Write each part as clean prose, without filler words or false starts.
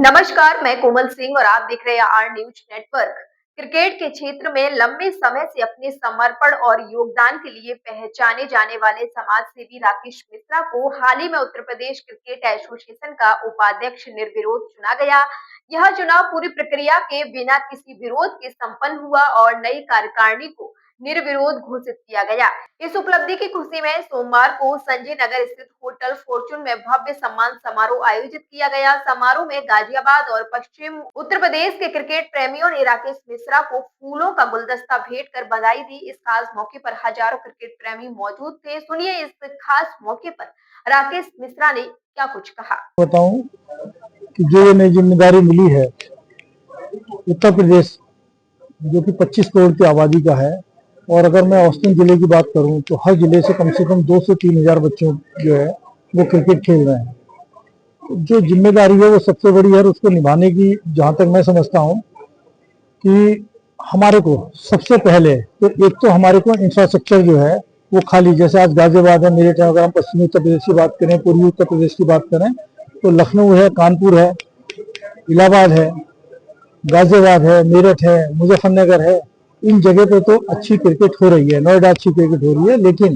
नमस्कार, मैं कोमल सिंह और आप देख रहे हैं आर न्यूज नेटवर्क। क्रिकेट के क्षेत्र में लंबे समय से अपने समर्पण और योगदान के लिए पहचाने जाने वाले समाज सेवी राकेश मिश्रा को हाल ही में उत्तर प्रदेश क्रिकेट एसोसिएशन का उपाध्यक्ष निर्विरोध चुना गया। यह चुनाव पूरी प्रक्रिया के बिना किसी विरोध के संपन्न हुआ और नई कार्यकारिणी को निर्विरोध घोषित किया गया। इस उपलब्धि की खुशी में सोमवार को संजय नगर स्थित होटल फॉर्चून में भव्य सम्मान समारोह आयोजित किया गया। समारोह में गाजियाबाद और पश्चिम उत्तर प्रदेश के क्रिकेट प्रेमियों ने राकेश मिश्रा को फूलों का गुलदस्ता भेंट कर बधाई दी। इस खास मौके पर हजारों क्रिकेट प्रेमी मौजूद थे। सुनिए इस खास मौके पर राकेश मिश्रा ने क्या कुछ कहा। बताऊं कि जो ये नई जिम्मेदारी मिली है उत्तर प्रदेश, जो कि 25 करोड़ की आबादी का है, और अगर मैं औसतन जिले की बात करूं तो हर जिले से कम 2 से 3 हजार बच्चों जो है वो क्रिकेट खेल रहे हैं। जो जिम्मेदारी है वो सबसे बड़ी है और उसको निभाने की, जहां तक मैं समझता हूं कि हमारे को सबसे पहले तो एक तो हमारे को इंफ्रास्ट्रक्चर जो है वो खाली, जैसे आज गाजियाबाद है, मेरठ है, अगर हम पश्चिमी उत्तर प्रदेश की बात करें, पूर्वी उत्तर प्रदेश की बात करें तो लखनऊ है, कानपुर है, इलाहाबाद है, गाजियाबाद है, मेरठ है, मुजफ्फरनगर है। इन जगह पे तो अच्छी क्रिकेट हो रही है, नोएडा अच्छी क्रिकेट हो रही है, लेकिन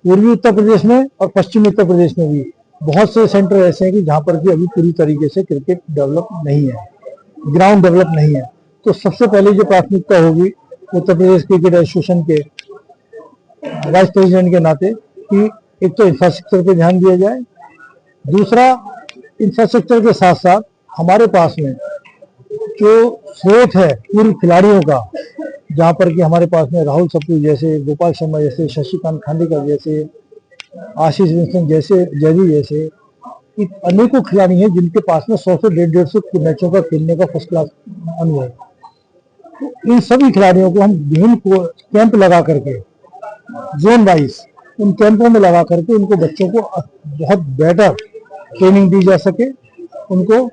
पूर्वी उत्तर प्रदेश में और पश्चिमी उत्तर प्रदेश में भी बहुत से सेंटर ऐसे हैं कि जहां पर भी अभी पूरी तरीके से क्रिकेट डेवलप नहीं है, ग्राउंड डेवलप नहीं है। तो सबसे पहले जो प्राथमिकता होगी उत्तर प्रदेश क्रिकेट एसोसिएशन के वाइस प्रेसिडेंट के नाते कि एक तो इंफ्रास्ट्रक्चर पे ध्यान दिया जाए, दूसरा इंफ्रास्ट्रक्चर के साथ साथ हमारे पास में जो स्रोत है पूर्व खिलाड़ियों का, जहां पर कि हमारे पास में राहुल सप्रू जैसे, गोपाल शर्मा जैसे, शशिकांत खांडेकर जैसे, आशीष विंसन जैसे, जयवी जैसे अनेकों खिलाड़ी हैं जिनके पास में 100 से 150 मैचों का खेलने का फर्स्ट क्लास अनुभव है। तो इन सभी खिलाड़ियों को हम विभिन्न कैंप लगा करके, जोन वाइज उन कैंपों में लगा करके उनको, बच्चों को बहुत बेटर ट्रेनिंग दी जा सके, उनको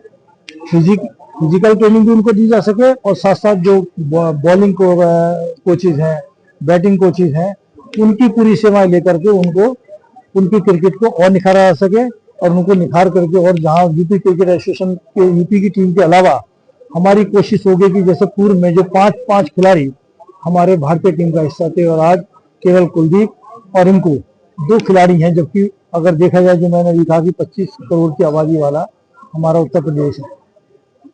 फिजिकल ट्रेनिंग भी उनको दी जा सके, और साथ साथ जो बॉलिंग कोचेज हैं, बैटिंग कोचेज हैं, उनकी पूरी सेवाएं लेकर के उनको उनकी क्रिकेट को और निखारा जा सके, और उनको निखार करके, और जहां यूपी क्रिकेट एसोसिएशन के यूपी की टीम के अलावा हमारी कोशिश होगी कि जैसे पूर्व में जो 5 खिलाड़ी हमारे भारतीय टीम का हिस्सा थे और आज केवल कुलदीप और इनको 2 खिलाड़ी हैं, जबकि अगर देखा जाए जो मैंने लिखा कि 25 करोड़ की आबादी वाला हमारा उत्तर प्रदेश है,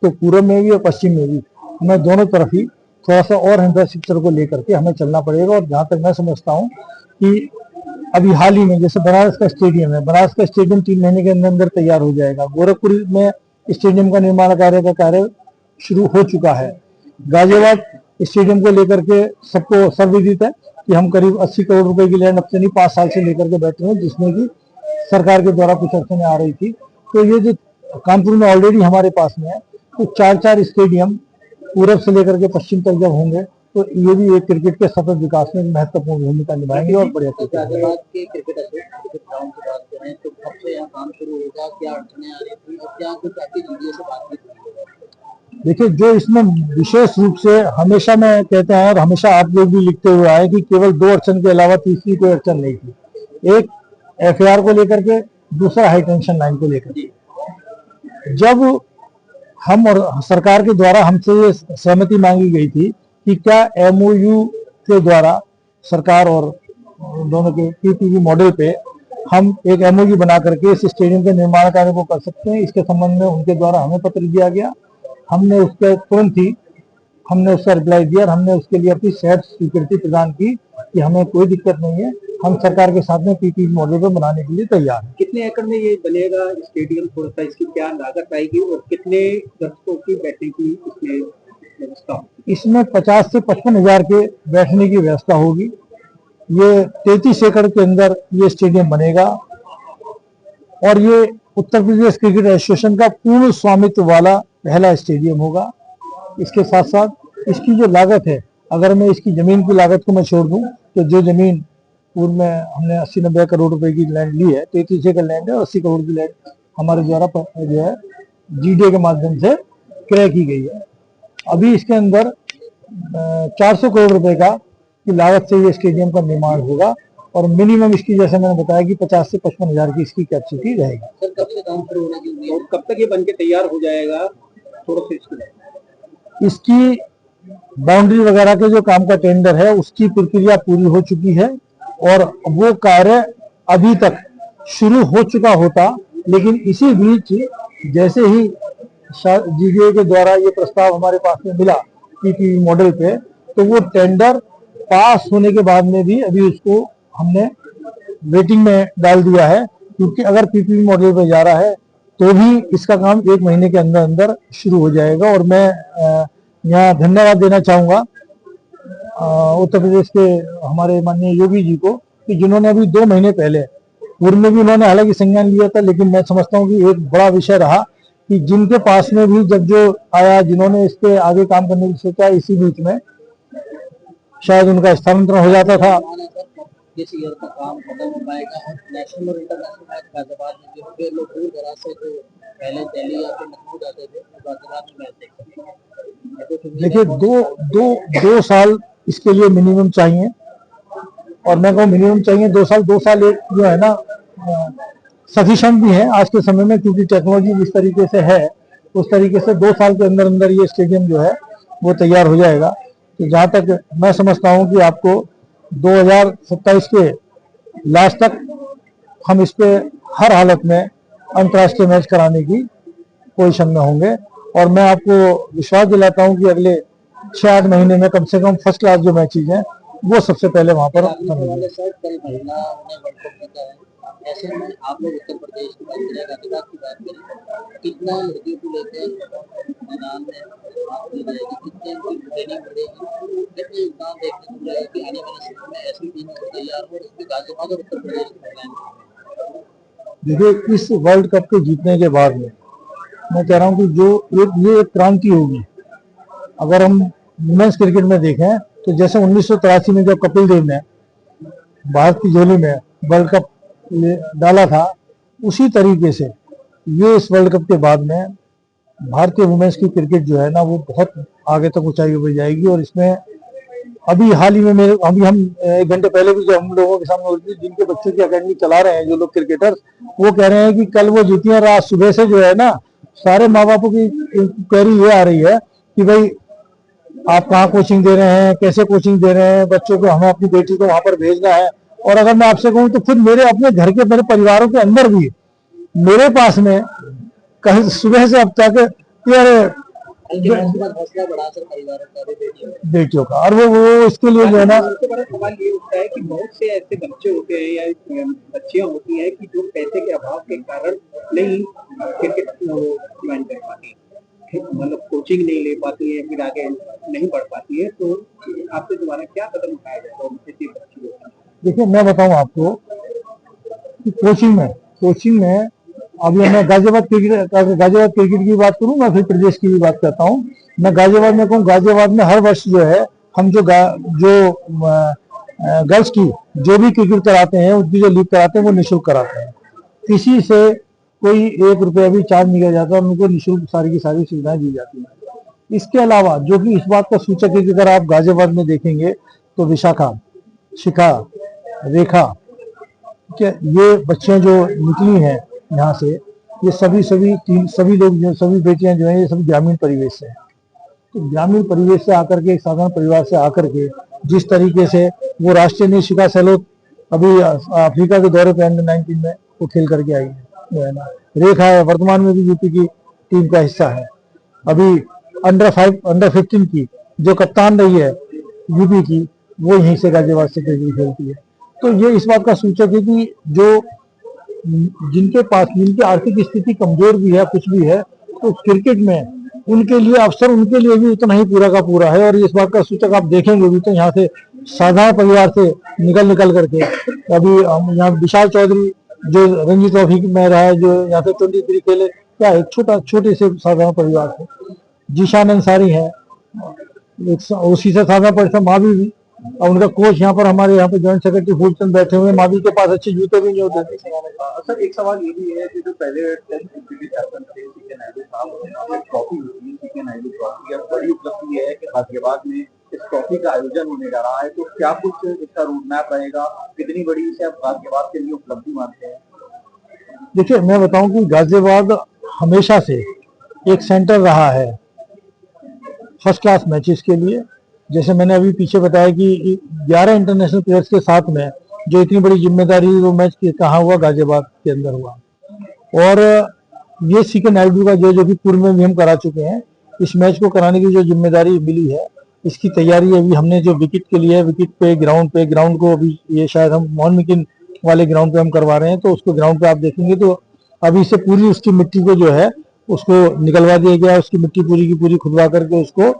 तो पूर्व में भी और पश्चिम में भी हमें दोनों तरफ ही थोड़ा सा और इंफ्रास्ट्रक्चर को लेकर के हमें चलना पड़ेगा। और जहां तक मैं समझता हूं कि अभी हाल ही में जैसे बनारस का स्टेडियम है, बनारस का स्टेडियम 3 महीने के अंदर तैयार हो जाएगा। गोरखपुर में स्टेडियम का निर्माण कार्य शुरू हो चुका है। गाजियाबाद स्टेडियम को लेकर के सबको सर्वविदित है कि हम करीब 80 करोड़ रुपए की लैंड अब से नहीं 5 साल से लेकर के बैठे हैं, जिसमें कि सरकार के द्वारा कुछ अड़चनें आ रही थी। तो ये जो कानपुर में ऑलरेडी हमारे पास में है, तो 4 स्टेडियम पूरब से लेकर के पश्चिम तक जब होंगे तो ये भी एक क्रिकेट के सतत विकास में महत्वपूर्ण भूमिका निभाएंगे। और बढ़िया देखिए, जो इसमें विशेष रूप से हमेशा मैं कहता हूं और हमेशा आप लोग भी लिखते हुए आए कि केवल 2 अड़चन के अलावा तीसरी कोई अड़चन नहीं थी। एक एफएआर को लेकर के, दूसरा हाई टेंशन लाइन को लेकर। जब हम और सरकार के द्वारा हमसे ये सहमति मांगी गई थी कि क्या एमओयू के द्वारा सरकार और दोनों के पीपीपी मॉडल पे हम एक एमओयू बना करके इस स्टेडियम के निर्माण कार्य को कर सकते हैं, इसके संबंध में उनके द्वारा हमें पत्र दिया गया। हमने उसके तुरंत ही हमने उसका रिप्लाई दिया और हमने उसके लिए अपनी सहज स्वीकृति प्रदान की कि हमें कोई दिक्कत नहीं है, हम सरकार के साथ में पीपीपी मॉडल पर बनाने के लिए तैयार हैं। कितने एकड़ में ये बनेगा स्टेडियम, थोड़ा सा इसकी क्या लागत आएगी और कितने दर्शकों की बैठने की इसमें व्यवस्था? इसमें 50 से 55 हजार के बैठने की व्यवस्था होगी। ये 33 एकड़ के अंदर ये स्टेडियम बनेगा और ये उत्तर प्रदेश क्रिकेट एसोसिएशन का पूर्ण स्वामित्व वाला पहला स्टेडियम होगा। इसके साथ साथ इसकी जो लागत है, अगर मैं इसकी जमीन की लागत को मैं छोड़ दूं तो जो जमीन पूर्व में हमने 80-90 करोड़ रुपए की लैंड ली है, 33 एकड़ लैंड है, 80 करोड़ की लैंड हमारे द्वारा जो है जीडीए के माध्यम से क्रय की गई है। अभी इसके अंदर 400 करोड़ रुपए का की लागत से ये स्टेडियम का निर्माण होगा और मिनिमम इसकी जैसे मैंने बताया कि 50 से 55 हजार की इसकी कैपेसिटी रहेगी। सर कब से काम शुरू होने की उम्मीद है और कब तक ये बन के तैयार हो जाएगा, थोड़ा सा इसकी बाउंड्री वगैरह के जो काम का टेंडर है उसकी प्रक्रिया पूरी हो चुकी है और वो कार्य अभी तक शुरू हो चुका होता, लेकिन इसी बीच जैसे ही जीडीए के द्वारा ये प्रस्ताव हमारे पास में मिला पीपीपी मॉडल पे, तो वो टेंडर पास होने के बाद में भी अभी उसको हमने वेटिंग में डाल दिया है, क्योंकि अगर पीपीपी मॉडल पे जा रहा है तो भी इसका काम 1 महीने के अंदर अंदर शुरू हो जाएगा। और मैं यहाँ धन्यवाद देना चाहूंगा उत्तर प्रदेश के हमारे माननीय योगी जी को, कि जिन्होंने अभी 2 महीने पहले, पूर्व में भी उन्होंने हालांकि संज्ञान लिया था, लेकिन मैं समझता हूँ कि एक बड़ा विषय रहा कि जिनके पास में भी जब जो आया, जिन्होंने इस पे आगे काम करने की सोचा, इसी बीच में शायद उनका स्थानांतरण हो जाता था। इस ईयर का काम खत्म हो पाएगा और नेशनल और इंटरनेशनल मैच गाजियाबाद में जो होंगे, लोग दूर दराज से जो पहले दिल्ली या फिर लखनऊ जाते थे वो गाजियाबाद में मैच देख सकेंगे। देखिए, दो साल इसके लिए मिनिमम चाहिए, और मैं कहूँ मिनिमम चाहिए 2 साल। 2 साल एक जो है ना सफिशिएंट भी है आज के समय में, क्योंकि टेक्नोलॉजी जिस तरीके से है उस तरीके से 2 साल के अंदर अंदर ये स्टेडियम जो है वो तैयार हो जाएगा। तो जहां तक मैं समझता हूं कि आपको 2027 के लास्ट तक हम इस पे हर हालत में अंतर्राष्ट्रीय मैच कराने की पोजीशन में होंगे, और मैं आपको विश्वास दिलाता हूं कि अगले 6-8 महीने में कम से कम फर्स्ट क्लास जो मैचेज हैं वो सबसे पहले वहां पर होंगे। ऐसे में आप लोग उत्तर प्रदेश की बात करें, गाजियाबाद की बात करें, कितना लड़कियों को लेकर मैदान में बात की जाएगी, कितने उनकी ट्रेनिंग बढ़ेगी, कितने योगदान देखने को मिलेगा कि आने वाले समय में ऐसी टीम तैयार हो जिसमें गाजियाबाद और उत्तर प्रदेश की महिलाएं। देखिए, इस वर्ल्ड कप के जीतने के बाद में मैं कह रहा हूँ कि जो ये एक क्रांति होगी। अगर हम वुमेन्स क्रिकेट में देखें तो जैसे 1983 में जब कपिल देव ने भारत की झोली में वर्ल्ड कप डाला था, उसी तरीके से ये इस वर्ल्ड कप के बाद में भारतीय वुमेन्स की क्रिकेट जो है ना वो बहुत आगे तक ऊंचाई पर जाएगी। और इसमें अभी हाल ही में मेरे हम 1 घंटे पहले भी जो हम लोगों के सामने होती, जिनके बच्चों की अकेडमी चला रहे हैं जो लोग क्रिकेटर, वो कह रहे हैं कि कल वो जीती है, रात सुबह से जो है ना सारे माँ बापों की क्वेरी ये आ रही है कि भाई आप कहाँ कोचिंग दे रहे हैं, कैसे कोचिंग दे रहे हैं बच्चों को, हमें अपनी बेटी को वहां पर भेजना है। और अगर मैं आपसे कहूँ तो खुद मेरे अपने घर के मेरे परिवारों के अंदर भी मेरे पास में कल सुबह से अब तक यार बेटियों का, और वो इसके लिए जो है ना, सबसे बड़ा सवाल ये उठता है कि बहुत से ऐसे बच्चे होते हैं या बच्चियां होती हैं कि जो पैसे के अभाव के कारण नहीं क्रिकेट ज्वाइन कर पाती, मतलब कोचिंग नहीं ले पाती है, फिर आगे नहीं बढ़ पाती है, तो आपसे दोबारा क्या कदम उठाया जाएगा उनसे बच्ची होती है? देखिए, मैं बताऊं आपको कि कोचिंग में अभी मैं गाजियाबाद क्रिकेट की बात करूं, मैं फिर प्रदेश की भी बात करता हूं। मैं गाजियाबाद में कहूँ, गाजियाबाद में हर वर्ष जो है हम जो गर्ल्स की जो भी क्रिकेट कराते हैं, उनकी जो लीग कराते हैं वो निःशुल्क कराते हैं। किसी से कोई 1 रुपया भी चार्ज नहीं किया जाता, उनको निःशुल्क सारी की सारी सुविधाएं दी जाती हैं। इसके अलावा जो कि इस बात का सूचक है कि अगर आप गाजियाबाद में देखेंगे तो विशाखा, शिखा, रेखा, क्या ये बच्चियां जो निकली हैं यहाँ से, ये सभी लोग जो सभी बेटियां जो हैं ये सभी ग्रामीण परिवेश से हैं। तो ग्रामीण परिवेश से आकर के, एक साधारण परिवार से आकर के जिस तरीके से वो राष्ट्रीय नील शिखा सेहलोत अभी अफ्रीका के दौरे पे अंडर-19 में वो खेल करके आई है ना। रेखा है, वर्तमान में भी यूपी की टीम का हिस्सा है। अभी अंडर 15 की जो कप्तान रही है यूपी की, वो यहीं से गाजियाबाद से क्रिकेट खेलती है। तो ये इस बात का सूचक है कि जो जिनकी आर्थिक स्थिति कमजोर भी है, कुछ भी है, तो क्रिकेट में उनके लिए अवसर उनके लिए भी उतना ही पूरा का पूरा है। और इस बात का सूचक आप देखेंगे भी तो यहाँ से साधारण परिवार से निकल करके अभी हम यहाँ विशाल चौधरी जो रणजी ट्रॉफी में रहा है, जो यहाँ से 23 खेले, क्या एक छोटे से साधारण परिवार से। जीशान अंसारी है, उसी से साधारण परिवार, मावी भी, और उनका कोच यहाँ पर हमारे यहाँ पे जॉइंट सेक्रेटरी फूलचंद बैठे हुए हैं। मावी के पास अच्छे जूते भी नहीं होते। सर एक सवाल ये भी है कि जो पहले चैंपियन थे सीके नायडू साहब, ट्रॉफी होती है सीके नायडू ट्रॉफी, अब बड़ी उपलब्धि है कि गाजियाबाद में इस ट्रॉफी का आयोजन होने जा रहा है, तो क्या कुछ इसका रोड मैप रहेगा? कितनी बड़ी इसे आप गाजियाबाद के लिए उपलब्धि मानते हैं? देखिए, मैं बताऊं कि गाजियाबाद हमेशा से एक सेंटर रहा है फर्स्ट क्लास मैचेस के लिए। जैसे मैंने अभी पीछे बताया कि 11 इंटरनेशनल प्लेयर्स के साथ में जो इतनी बड़ी जिम्मेदारी वो मैच कहाँ हुआ, गाजियाबाद के अंदर हुआ। और ये सीके नायडू का जो कि पूर्व में भी हम करा चुके हैं, इस मैच को कराने की जो जिम्मेदारी मिली है, इसकी तैयारी अभी हमने जो विकेट के लिए विकेट पे ग्राउंड को अभी ये शायद हम मॉनमिकिन वाले ग्राउंड पे हम करवा रहे हैं, तो उसको ग्राउंड पे आप देखेंगे तो अभी से पूरी उसकी मिट्टी को जो है उसको निकलवा दिया गया, उसकी मिट्टी पूरी की पूरी खुदवा करके उसको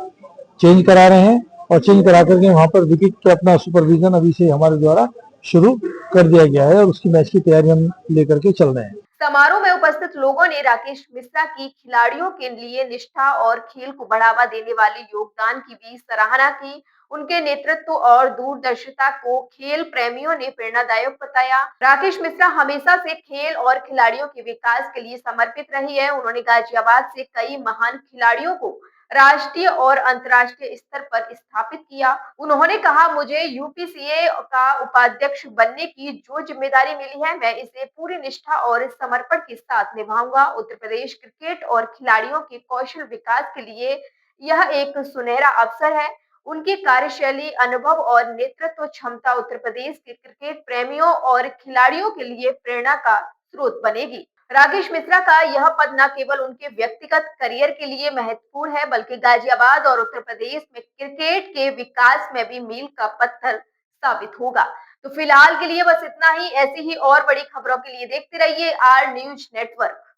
चेंज करा रहे हैं, और चेंज करा करके वहां पर विकेट का अपना सुपरविजन अभी से हमारे द्वारा शुरू कर दिया गया है, और उसकी मैच की तैयारी हम लेकर के चल रहे हैं। समारोह में उपस्थित लोगों ने राकेश मिश्रा की खिलाड़ियों के लिए निष्ठा और खेल को बढ़ावा देने वाले योगदान की भी सराहना की। उनके नेतृत्व और दूरदर्शिता को खेल प्रेमियों ने प्रेरणादायक बताया। राकेश मिश्रा हमेशा से खेल और खिलाड़ियों के विकास के लिए समर्पित रही है। उन्होंने गाजियाबाद से कई महान खिलाड़ियों को राष्ट्रीय और अंतर्राष्ट्रीय स्तर पर स्थापित किया। उन्होंने कहा, मुझे यूपीसीए का उपाध्यक्ष बनने की जो जिम्मेदारी मिली है, मैं इसे पूरी निष्ठा और समर्पण के साथ निभाऊंगा। उत्तर प्रदेश क्रिकेट और खिलाड़ियों के कौशल विकास के लिए यह एक सुनहरा अवसर है। उनकी कार्यशैली, अनुभव और नेतृत्व क्षमता उत्तर प्रदेश के क्रिकेट प्रेमियों और खिलाड़ियों के लिए प्रेरणा का स्रोत बनेगी। राकेश मिश्रा का यह पद न केवल उनके व्यक्तिगत करियर के लिए महत्वपूर्ण है, बल्कि गाजियाबाद और उत्तर प्रदेश में क्रिकेट के विकास में भी मील का पत्थर साबित होगा। तो फिलहाल के लिए बस इतना ही। ऐसी ही और बड़ी खबरों के लिए देखते रहिए आर न्यूज नेटवर्क।